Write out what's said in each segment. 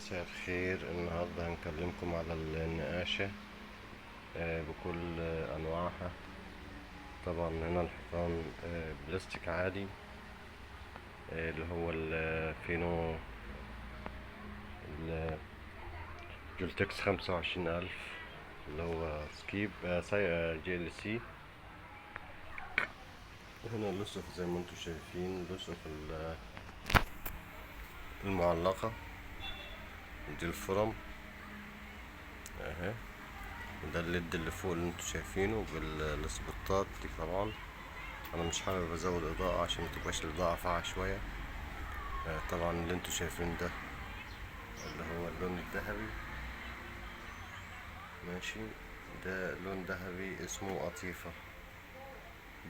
مساء الخير. النهاردة هنكلمكم على النقاشة بكل أنواعها. طبعا هنا الحيطان بلاستيك عادي، اللي هو الفينو الجولتكس 25,000، اللي هو سكيب GLC. هنا اللصق زي ما انتم شايفين، لصق المعلقة دي الفرم اهي. وده الليد اللي فوق اللي انتوا شايفينه بالسبوتات دي. طبعا انا مش حابب ازود اضاءة عشان متبقاش الاضاءة فاقعة شوية. طبعا اللي انتوا شايفين ده اللي هو اللون الذهبي، ماشي. ده لون ذهبي اسمه قطيفة،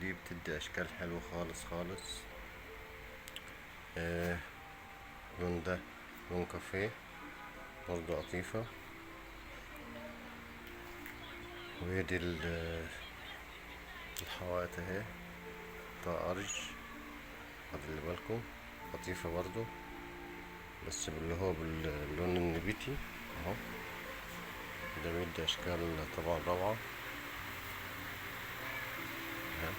دي بتدي اشكال حلوة خالص خالص. اللون ده لون كافيه برضو قطيفة. وهي دي الحوائط اهي بتاع ارج، خلي بالكم قطيفة برضو، بس اللي هو باللون النبيتي اهو. ده بيدي اشكال طبعا روعة اهي.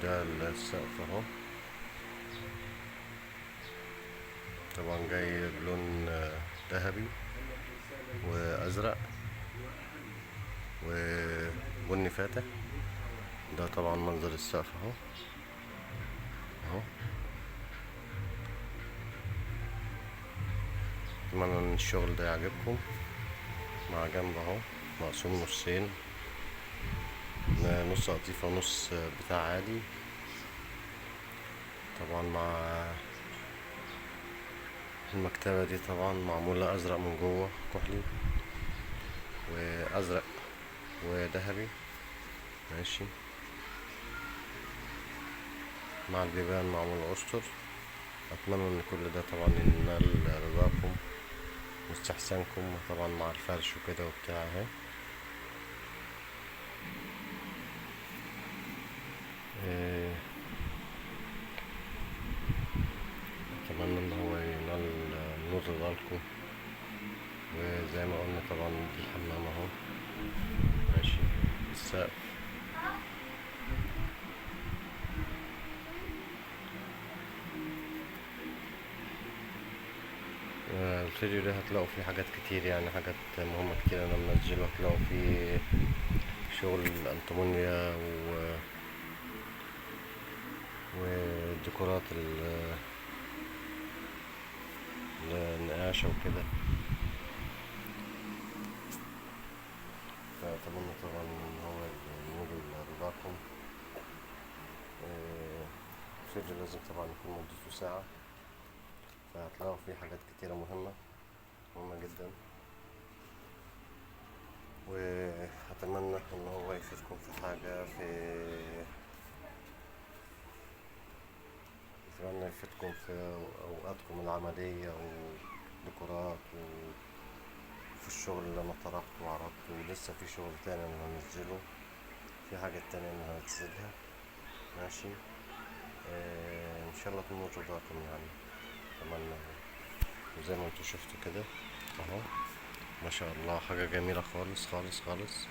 ده السقف اهو، طبعا جاي بلون ذهبي وازرق وبني فاتح. ده طبعا منظر السقف اهو اهو. اتمنى ان الشغل ده يعجبكم. مع جنب اهو مقسوم نصين، نص قطيفة ونص بتاع عادي. طبعا مع المكتبة دي طبعا معمولة ازرق من جوه كحلي وازرق وذهبي، ماشي. مع البيبان معمول أسطر. أتمنى إن كل ده طبعا ينال رضاكم واستحسانكم، طبعا مع الفرش وكده وبتاع اهي. أتمنى إن هو ينال نور رضاكم. وزي ما قلنا طبعا دي الحمام اهو، ماشي. السقف الفيديو ده هتلاقوا فيه حاجات كتير، يعني حاجات مهمة كتير أنا منزله. هتلاقوا فيه شغل الأنتمونيا وديكورات النقاشة وكده. فأتمنى طبعا إن هو ينال رضاكم. الفيديو لازم طبعا يكون مدته ساعة، فهتلاقوا فيه حاجات كتيرة مهمة جدا. وأتمنى إن هو يفيدكم في حاجة، أتمنى يفيدكم في أوقاتكم العملية وديكورات وفي الشغل اللي أنا طرحته وعرضته. ولسه في شغل تاني أنا هنزله، في حاجة تانية أنا هنزلها، ماشي. إن شاء الله تنور رضاكم يعني، أتمنى. وزي ما انتوا شفتوا كده اهو، ما شاء الله حاجة جميلة خالص خالص خالص.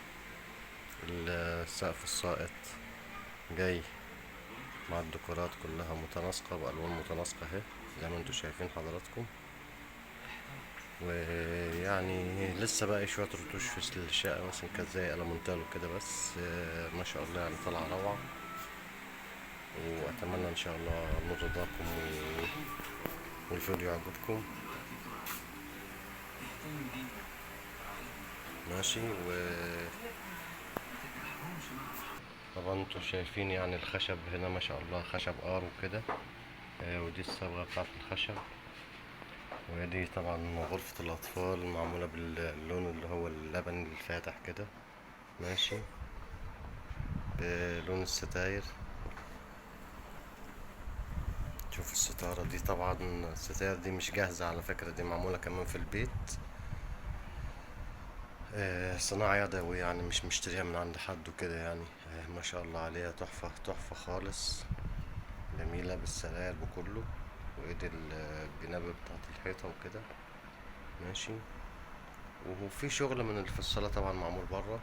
السقف الساقط جاي مع الديكورات كلها متناسقة بألوان متناسقة اهي، زي ما انتوا شايفين حضراتكم. ويعني لسه بقى شوية رتوش في الشقة مثلا كانت زي ألمونتال وكده، بس ما شاء الله يعني طالعة روعة. وأتمنى إن شاء الله نور رضاكم والفيديو يعجبكم، ماشي. طبعا انتوا شايفين يعني الخشب هنا ما شاء الله خشب ار وكده. ودي الصبغة بتاعت الخشب. ودي طبعا غرفة الأطفال معمولة باللون اللي هو اللبني الفاتح كده، ماشي. بلون الستاير، شوف الستارة دي. طبعا الستاير دي مش جاهزة على فكرة، دي معمولة كمان في البيت، صناعة يدوي يعني، مش مشتريها من عند حد وكده يعني. ما شاء الله عليها، تحفة تحفة خالص، جميلة بالسراير بكله، وايد الجناب بتاعت الحيطة وكده. ماشي. وفي شغل من في الصالة طبعا معمول برا،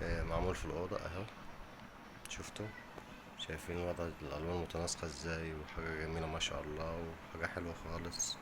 معمول في الأوضة اهو. شفتوا؟ شايفين وضع الألوان متناسقة ازاي، وحاجة جميلة ما شاء الله، وحاجة حلوة خالص.